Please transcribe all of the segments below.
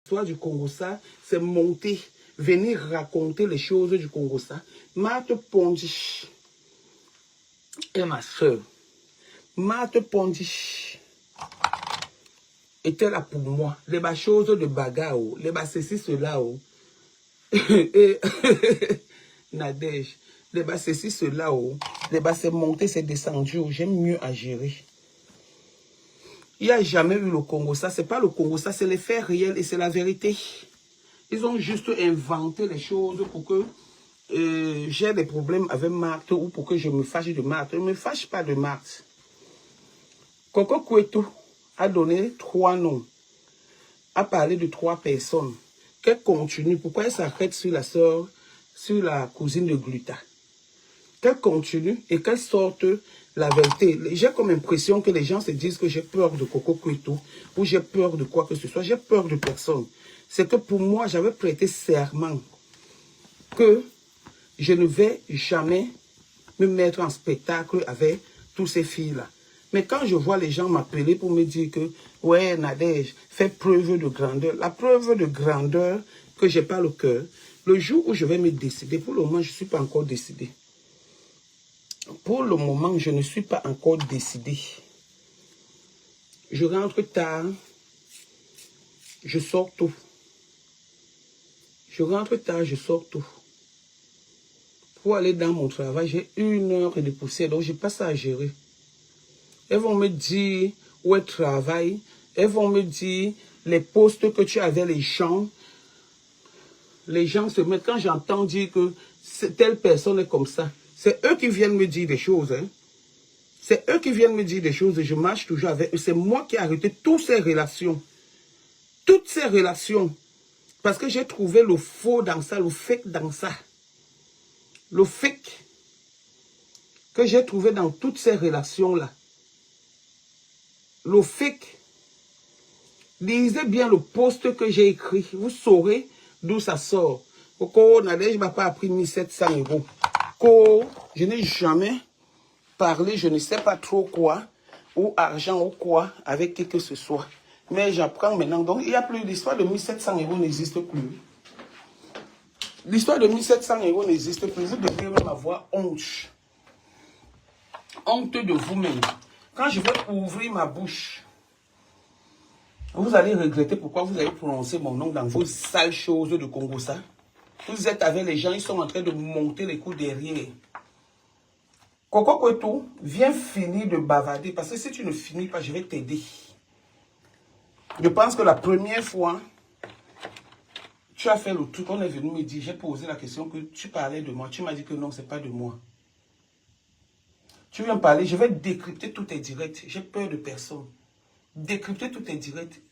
L'histoire du Congo-Ça, c'est monter, venir raconter les choses du Congo-Ça. Marthe Pondy et ma soeur. Marthe Pondy était là pour moi. Les choses de bagarre, les ceci, cela. Et Nadège, les ceci, cela. Les c'est monté, c'est descendu. J'aime mieux à gérer. Il n'y a jamais eu le Congo-Ça. Ce n'est pas le Congo-Ça, c'est les faits réels et c'est la vérité. Ils ont juste inventé les choses pour que j'ai des problèmes avec Marthe ou pour que je me fâche de Marthe. Je ne me fâche pas de Marthe. Coco Kouetou a donné 3 noms, a parlé de 3 personnes. Qu'elle continue. Pourquoi elle s'arrête sur la sœur, sur la cousine de Gluta? Qu'elle continue et qu'elle sorte la vérité. J'ai comme impression que les gens se disent que j'ai peur de Coco Kouetou ou j'ai peur de quoi que ce soit. J'ai peur de personne. C'est que pour moi, j'avais prêté serment que je ne vais jamais me mettre en spectacle avec tous ces filles-là. Mais quand je vois les gens m'appeler pour me dire que, ouais, Nadège, fais preuve de grandeur. La preuve de grandeur que j'ai pas le cœur, le jour où je vais me décider, pour le moment, je ne suis pas encore décidé. Pour le moment, je ne suis pas encore décidé. Je rentre tard, je sors tôt. Je rentre tard, je sors tôt. Pour aller dans mon travail, j'ai 1 heure de poussière, donc je passe à gérer. Elles vont me dire où elles travaillent. Elles vont me dire les postes que tu avais, les gens. Les gens se mettent, quand j'entends dire que telle personne est comme ça, c'est eux qui viennent me dire des choses. Hein. C'est eux qui viennent me dire des choses et je marche toujours avec eux. C'est moi qui ai arrêté toutes ces relations. Toutes ces relations. Parce que j'ai trouvé le faux dans ça, le fake dans ça. Le fake que j'ai trouvé dans toutes ces relations-là. Le fake. Lisez bien le post que j'ai écrit. Vous saurez d'où ça sort. Coco Nadège m'a pas appris 1700 €. Coco, je n'ai jamais parlé, je ne sais pas trop quoi, ou argent ou quoi, avec qui que ce soit. Mais j'apprends maintenant. Donc, il n'y a plus l'histoire de 1700 € n'existe plus. L'histoire de 1700 € n'existe plus. Vous devez même avoir honte. Honte de vous-même. Quand je vais ouvrir ma bouche, vous allez regretter pourquoi vous avez prononcé mon nom dans vos sales choses de Congo-Ça. Vous êtes avec les gens, ils sont en train de monter les coups derrière. Coco Kouetou, viens finir de bavarder, parce que si tu ne finis pas, je vais t'aider. Je pense que la première fois, tu as fait le truc, on est venu me dire, j'ai posé la question que tu parlais de moi. Tu m'as dit que non, ce n'est pas de moi. Tu viens me parler, je vais décrypter tous tes directs. J'ai peur de personne. Décrypter tous tes directs.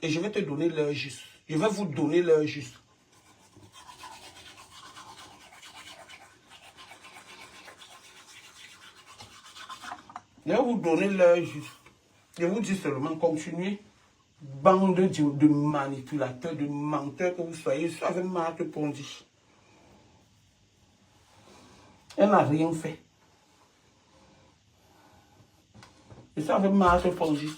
Et je vais te donner l'heure juste. Je vais vous donner l'heure juste. Je vais vous donner l'heure juste. Je vous dis seulement, continuez. Bande de manipulateurs, de menteurs que vous soyez. Je avec Marthe Pondy. Elle n'a rien fait. Je suis avec Marthe Pondy.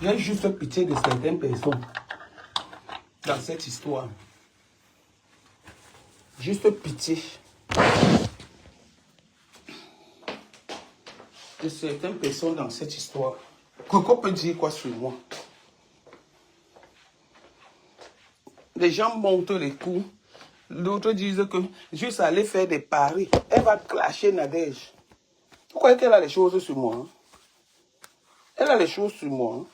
J'ai juste pitié de certaines personnes dans cette histoire. Juste pitié de certaines personnes dans cette histoire. Coco peut dire quoi sur moi? Les gens montent les coups. D'autres disent que juste aller faire des paris. Elle va clasher Nadège. Vous croyez qu'elle a les choses sur moi? Hein? Elle a les choses sur moi. Hein?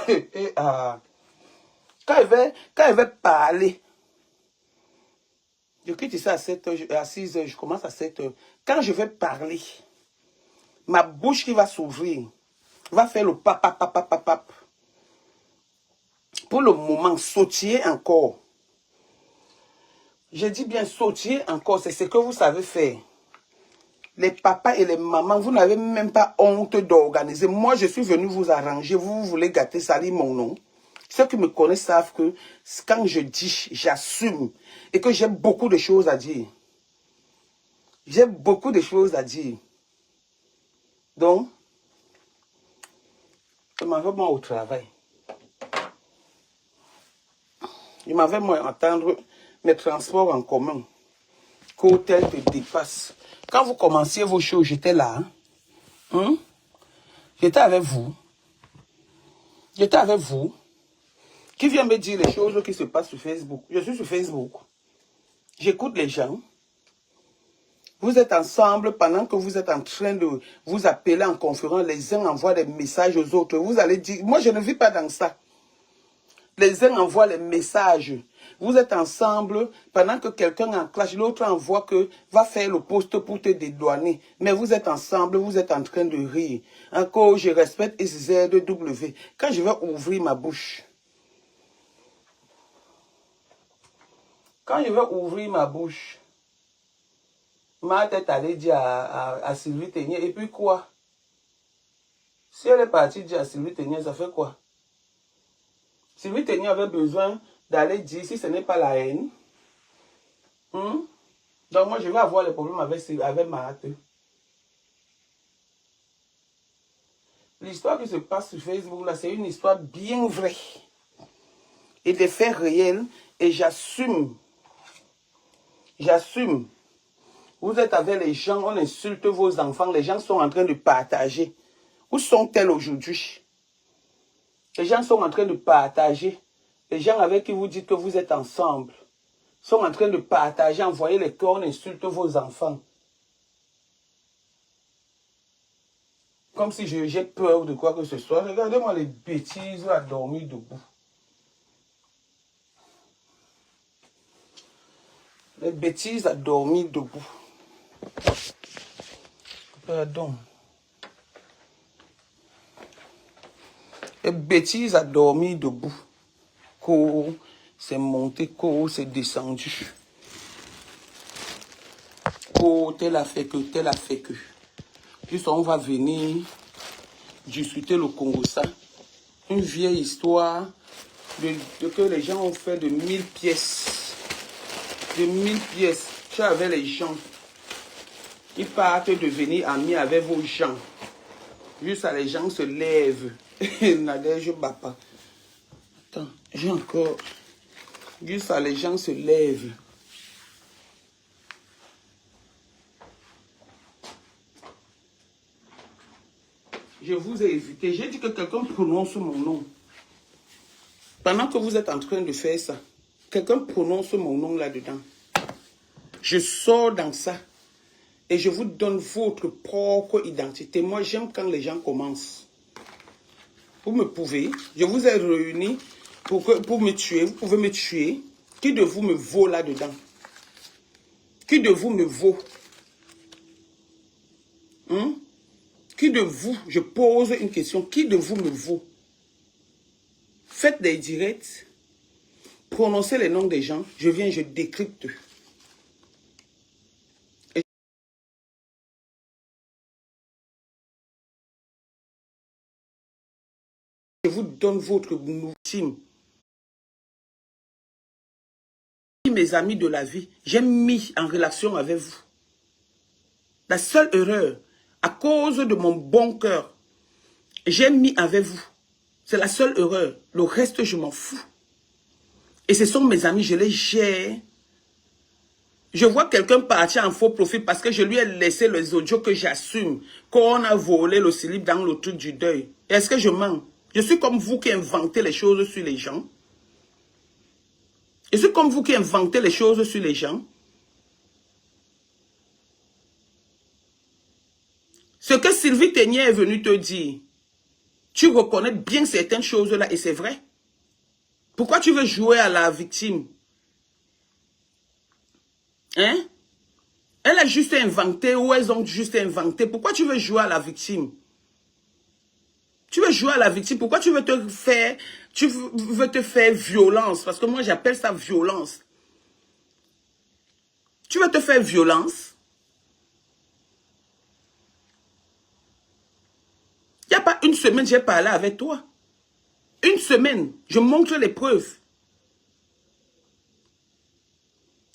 Et, quand elle va parler, je quitte ici à 7 h, à 6 h, je commence à 7 h. Quand je vais parler, ma bouche qui va s'ouvrir, va faire le pap. Pour le moment, sautiller encore. Je dis bien sautiller encore, c'est ce que vous savez faire. Les papas et les mamans, vous n'avez même pas honte d'organiser. Moi, je suis venu vous arranger. Vous voulez gâter, salir mon nom. Ceux qui me connaissent savent que quand je dis, j'assume. Et que j'ai beaucoup de choses à dire. J'ai beaucoup de choses à dire. Donc, je m'en vais moi au travail. Je m'en vais moi entendre mes transports en commun. Qu'hôtel te dépasse. Quand vous commenciez vos shows, j'étais là. Hein? J'étais avec vous. J'étais avec vous. Qui vient me dire les choses qui se passent sur Facebook? Je suis sur Facebook. J'écoute les gens. Vous êtes ensemble pendant que vous êtes en train de vous appeler en conférence. Les uns envoient des messages aux autres. Vous allez dire, moi je ne vis pas dans ça. Les uns envoient les messages. Vous êtes ensemble pendant que quelqu'un en clash, l'autre envoie que va faire le poste pour te dédouaner. Mais vous êtes ensemble, vous êtes en train de rire. Encore, je respecte SZW. Quand je vais ouvrir ma bouche, ma tête allait dire à Sylvie Ténier, et puis quoi? Si elle est partie dire à Sylvie Ténier, ça fait quoi? Sylvie Ténier avait besoin d'aller dire, si ce n'est pas la haine, donc moi je vais avoir les problèmes avec Marthe. L'histoire qui se passe sur Facebook, là, c'est une histoire bien vraie. Et des faits réels, et j'assume. J'assume. Vous êtes avec les gens, on insulte vos enfants, les gens sont en train de partager. Où sont-elles aujourd'hui? Les gens sont en train de partager. Les gens avec qui vous dites que vous êtes ensemble sont en train de partager, envoyer les cœurs, on insulte vos enfants. Comme si j'ai peur de quoi que ce soit. Regardez-moi les bêtises à dormir debout. Les bêtises à dormir debout. Pardon. Les bêtises à dormir debout. Co, c'est monté, co, c'est descendu. Co, tel a fait que, tel a fait que. Juste on va venir discuter le Congo-ça. Une vieille histoire de que les gens ont fait de 1000 pièces. De 1000 pièces. Tu es avec les gens. Ils partent devenir amis avec vos gens. Juste à les gens se lèvent. Nadège Bapa. Attends, j'ai encore. Juste à les gens se lèvent. Je vous ai évité. J'ai dit que quelqu'un prononce mon nom. Pendant que vous êtes en train de faire ça, quelqu'un prononce mon nom là-dedans. Je sors dans ça. Et je vous donne votre propre identité. Moi, j'aime quand les gens commencent. Vous me pouvez. Je vous ai réunis pour me tuer. Vous pouvez me tuer. Qui de vous me vaut là-dedans? Qui de vous me vaut? Qui de vous, je pose une question, qui de vous me vaut? Faites des directs. Prononcez les noms des gens. Je viens, je décrypte. Je vous donne votre team. Mes amis de la vie, j'ai mis en relation avec vous. La seule erreur, à cause de mon bon cœur, j'ai mis avec vous. C'est la seule erreur. Le reste, je m'en fous. Et ce sont mes amis, je les gère. Je vois quelqu'un partir en faux profil parce que je lui ai laissé les audios que j'assume. Qu'on a volé le slip dans le truc du deuil. Est-ce que je mens? Je suis comme vous qui inventez les choses sur les gens. Je suis comme vous qui inventez les choses sur les gens. Ce que Sylvie Ténier est venue te dire, tu reconnais bien certaines choses-là et c'est vrai. Pourquoi tu veux jouer à la victime? Hein? Elle a juste inventé ou elles ont juste inventé. Pourquoi tu veux jouer à la victime? Tu veux jouer à la victime. Pourquoi tu veux te faire... Tu veux te faire violence. Parce que moi, j'appelle ça violence. Tu veux te faire violence. semaine, j'ai parlé avec toi. Une semaine, je montre les preuves.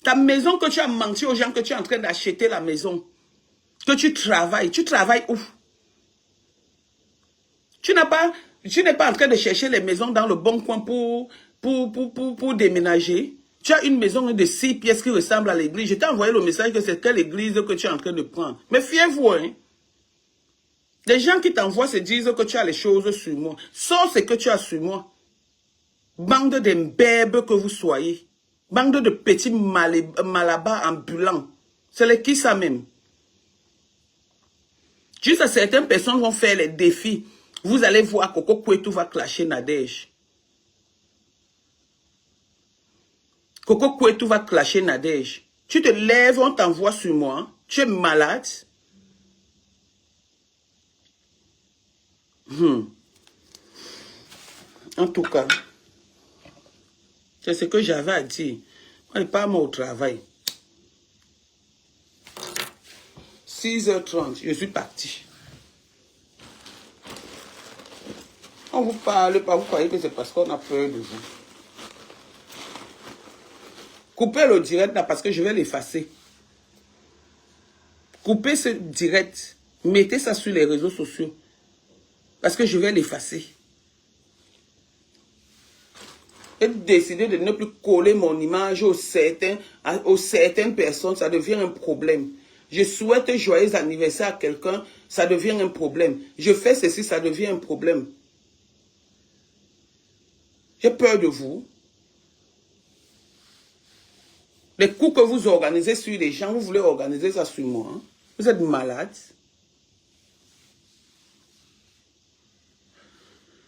Ta maison que tu as menti aux gens que tu es en train d'acheter la maison. Que tu travailles où? Tu n'es pas en train de chercher les maisons dans le bon coin pour déménager. Tu as une maison de 6 pièces qui ressemble à l'église. Je t'ai envoyé le message que c'est quelle église que tu es en train de prendre. Mais fiez-vous, hein. Les gens qui t'envoient se disent que tu as les choses sur moi. Sors ce que tu as sur moi. Bande d'imbèbes que vous soyez. Bande de petits malabas ambulants. C'est les qui ça même? Juste à certaines personnes vont faire les défis. Vous allez voir Coco Kouetou va clasher Nadège. Coco Kouetou va clasher Nadège. Tu te lèves, on t'envoie sur moi. Tu es malade. En tout cas, c'est ce que j'avais à dire. On n'est pas moi au travail. 6h30, je suis parti. On vous parle pas, vous croyez que c'est parce qu'on a peur de vous. Coupez le direct là parce que je vais l'effacer. Coupez ce direct. Mettez ça sur les réseaux sociaux. Parce que je vais l'effacer. Et décider de ne plus coller mon image aux certaines personnes, ça devient un problème. Je souhaite joyeux anniversaire à quelqu'un, ça devient un problème. Je fais ceci, ça devient un problème. J'ai peur de vous. Les coups que vous organisez sur les gens, vous voulez organiser ça sur moi. Hein? Vous êtes malade.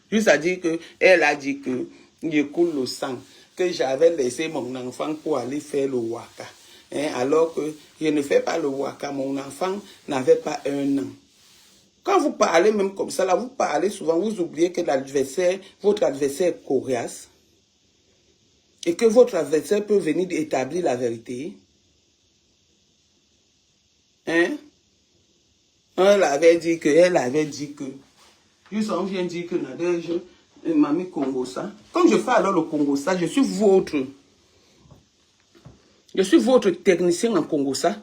Juste à dire que, elle a dit que je coule le sang, que j'avais laissé mon enfant pour aller faire le waka. Hein, alors que je ne fais pas le waka, mon enfant n'avait pas 1 an. Quand vous parlez même comme ça, là, vous parlez souvent, vous oubliez que votre adversaire est coriace. Et que votre adversaire peut venir établir la vérité. Hein? Elle avait dit que. Juste on vient dire que Nadège m'a mis Congo ça. Comme je fais alors le Congo ça, je suis votre technicien en Congo ça.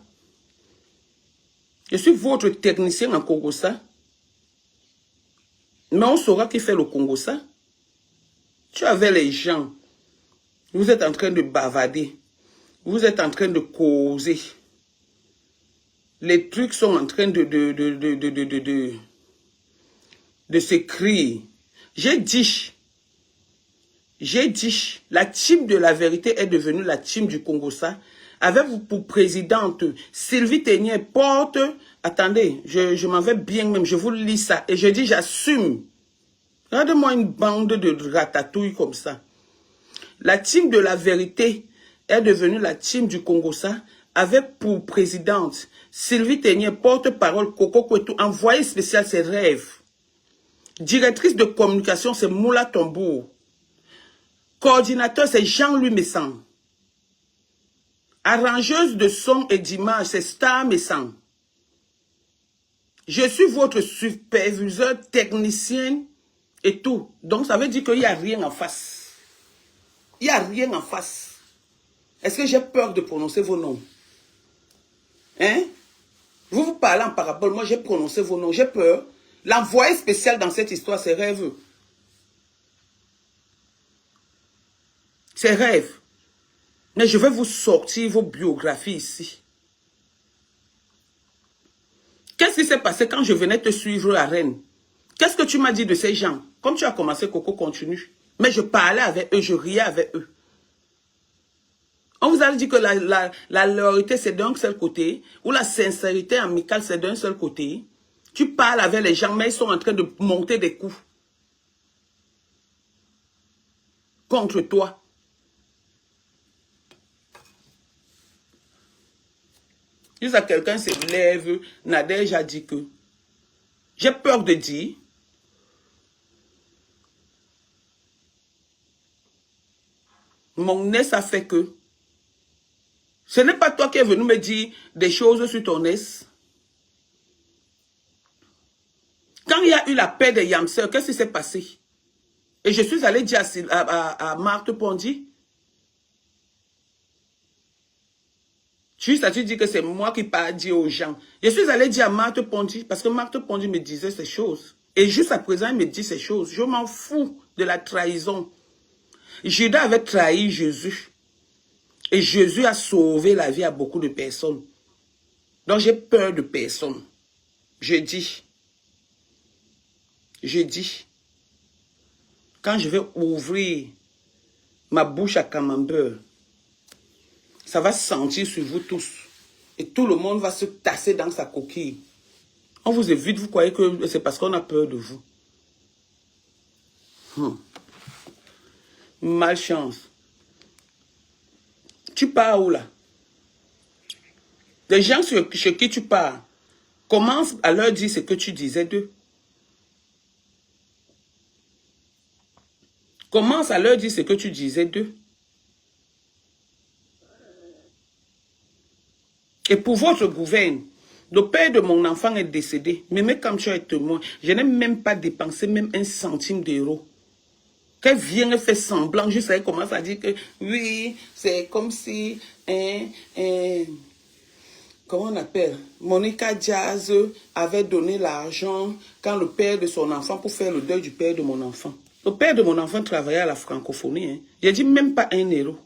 Je suis votre technicien en Congo ça. Mais on saura qui fait le Congo ça. Tu avais les gens. Vous êtes en train de bavader. Vous êtes en train de causer. Les trucs sont en train de s'écrire. J'ai dit, la team de la vérité est devenue la team du Congo ça. Avec vous pour présidente, Sylvie Ténier porte, attendez, je m'en vais bien même, je vous lis ça. Et je dis, j'assume. Regardez-moi une bande de ratatouilles comme ça. La team de la vérité est devenue la team du Congo ça. Avec pour présidente, Sylvie Ténier, porte-parole, Coco Kouetou, envoyé spécial, ses rêves. Directrice de communication, c'est Moula Tombour. Coordinateur, c'est Jean-Louis Messan. Arrangeuse de son et d'image, c'est Star Messan. Je suis votre superviseur, technicien et tout. Donc, ça veut dire qu'il n'y a rien en face. Il n'y a rien en face. Est-ce que j'ai peur de prononcer vos noms? Hein? Vous parlez en parabole, moi j'ai prononcé vos noms, j'ai peur. L'envoyé spécial dans cette histoire, c'est rêve. C'est rêve. Mais je vais vous sortir vos biographies ici. Qu'est-ce qui s'est passé quand je venais te suivre à Rennes? Qu'est-ce que tu m'as dit de ces gens? Comme tu as commencé, Coco, continue. Mais je parlais avec eux, je riais avec eux. On vous a dit que la loyauté, c'est d'un seul côté, ou la sincérité amicale, c'est d'un seul côté. Tu parles avec les gens, mais ils sont en train de monter des coups contre toi. Juste à quelqu'un se lève, Nadège a dit que j'ai peur de dire. Mon nez, ça fait que ce n'est pas toi qui es venu me dire des choses sur ton nez. Quand il y a eu la paix des Yamseurs, qu'est-ce qui s'est passé? Et je suis allé dire à Marthe Pondy, juste à tu dis que c'est moi qui pas dire aux gens. Je suis allé dire à Marthe Pondy, parce que Marthe Pondy me disait ces choses. Et juste à présent, il me dit ces choses. Je m'en fous de la trahison. Judas avait trahi Jésus. Et Jésus a sauvé la vie à beaucoup de personnes. Donc j'ai peur de personne. Je dis, quand je vais ouvrir ma bouche à camembert, ça va sentir sur vous tous. Et tout le monde va se tasser dans sa coquille. On vous évite, vous croyez que c'est parce qu'on a peur de vous. Malchance. Tu pars où là? Les gens chez qui tu pars, commence à leur dire ce que tu disais d'eux. Commence à leur dire ce que tu disais d'eux. Et pour votre gouverne, le père de mon enfant est décédé. Mais comme tu es témoin, je n'ai même pas dépensé même un centime d'euro. Qu'elle vient et fait semblant, juste elle commence à dire que oui, c'est comme si, comment on appelle, Monica Diaz avait donné l'argent quand le père de son enfant pour faire le deuil du père de mon enfant. Le père de mon enfant travaillait à la francophonie. Hein. Je dis même pas 1 euro.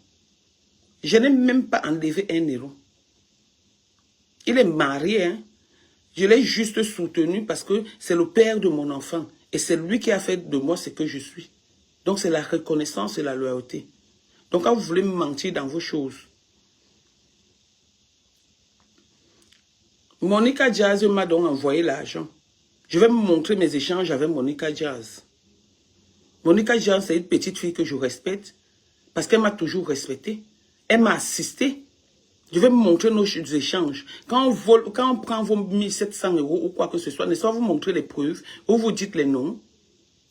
Je n'ai même pas enlevé 1 euro. Il est marié. Hein. Je l'ai juste soutenu parce que c'est le père de mon enfant. Et c'est lui qui a fait de moi ce que je suis. Donc c'est la reconnaissance et la loyauté. Donc quand vous voulez me mentir dans vos choses. Monica Diaz m'a donc envoyé l'argent. Je vais me montrer mes échanges avec Monica Diaz. Monica Diaz, c'est une petite fille que je respecte parce qu'elle m'a toujours respecté. Elle m'a assisté. Je vais me montrer nos échanges. Quand on prend vos 1700 euros ou quoi que ce soit, ne soit vous montrer les preuves, ou vous dites les noms.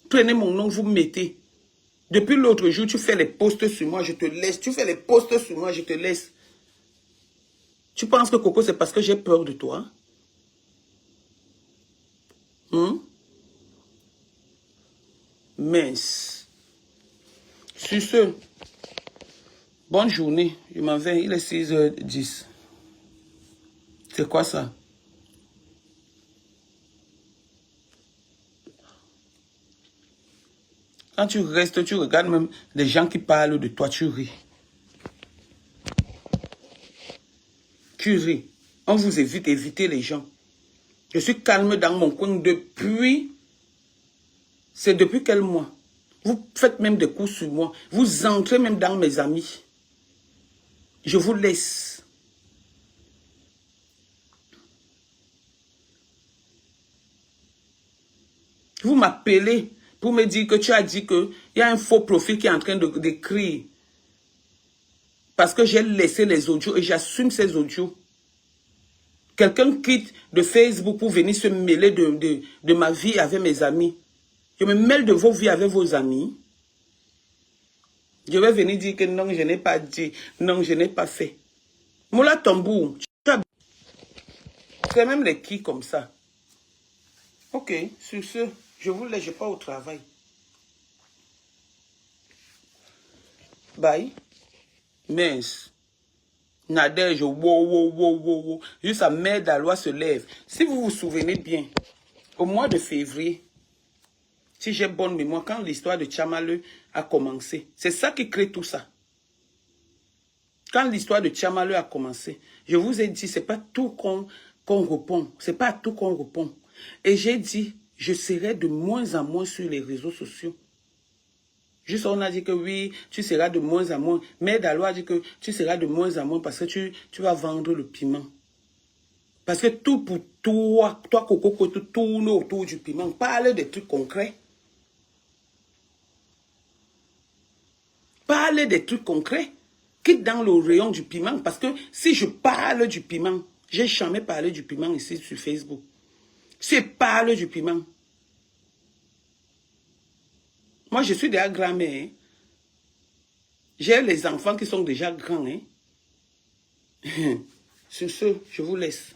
Prenez mon nom, vous mettez. Depuis l'autre jour, tu fais les posts sur moi, je te laisse. Tu fais les posts sur moi, je te laisse. Tu penses que Coco, c'est parce que j'ai peur de toi? Mince. Sur ce, bonne journée. Je m'en vais, il est 6h10. C'est quoi ça? Quand tu restes, tu regardes même les gens qui parlent de toi, tu ris. Tu ris. On vous évite, évitez les gens. Je suis calme dans mon coin depuis... C'est depuis quel mois? Vous faites même des coups sur moi. Vous entrez même dans mes amis. Je vous laisse. Vous m'appelez pour me dire que tu as dit qu'il y a un faux profil qui est en train d'écrire. Parce que j'ai laissé les audios et j'assume ces audios. Quelqu'un quitte de Facebook pour venir se mêler de ma vie avec mes amis. Je me mêle de vos vies avec vos amis. Je vais venir dire que non, je n'ai pas dit. Non, je n'ai pas fait. Moula Tambour, c'est même les qui comme ça. Ok, sur ce, je vous laisse, je pars au travail. Bye. Mince. Nadège, wow. Juste sa mère d'Alois se lève. Si vous vous souvenez bien, au mois de février, si j'ai bonne mémoire, quand l'histoire de Tchamaleu a commencé, c'est ça qui crée tout ça. Quand l'histoire de Tchamaleu a commencé, je vous ai dit, c'est pas tout qu'on répond. C'est pas à tout qu'on répond. Et j'ai dit, je serai de moins en moins sur les réseaux sociaux. Juste on a dit que oui, tu seras de moins en moins. Mais Dalo a dit que tu seras de moins en moins parce que tu vas vendre le piment. Parce que tout pour toi Coco, tout tourne autour du piment. Parle des trucs concrets. Parle des trucs concrets. Quitte dans le rayon du piment. Parce que si je parle du piment, j'ai jamais parlé du piment ici sur Facebook. Si je parle du piment, moi, je suis déjà grand-mère. Hein. J'ai les enfants qui sont déjà grands. Hein. Sur ce, je vous laisse.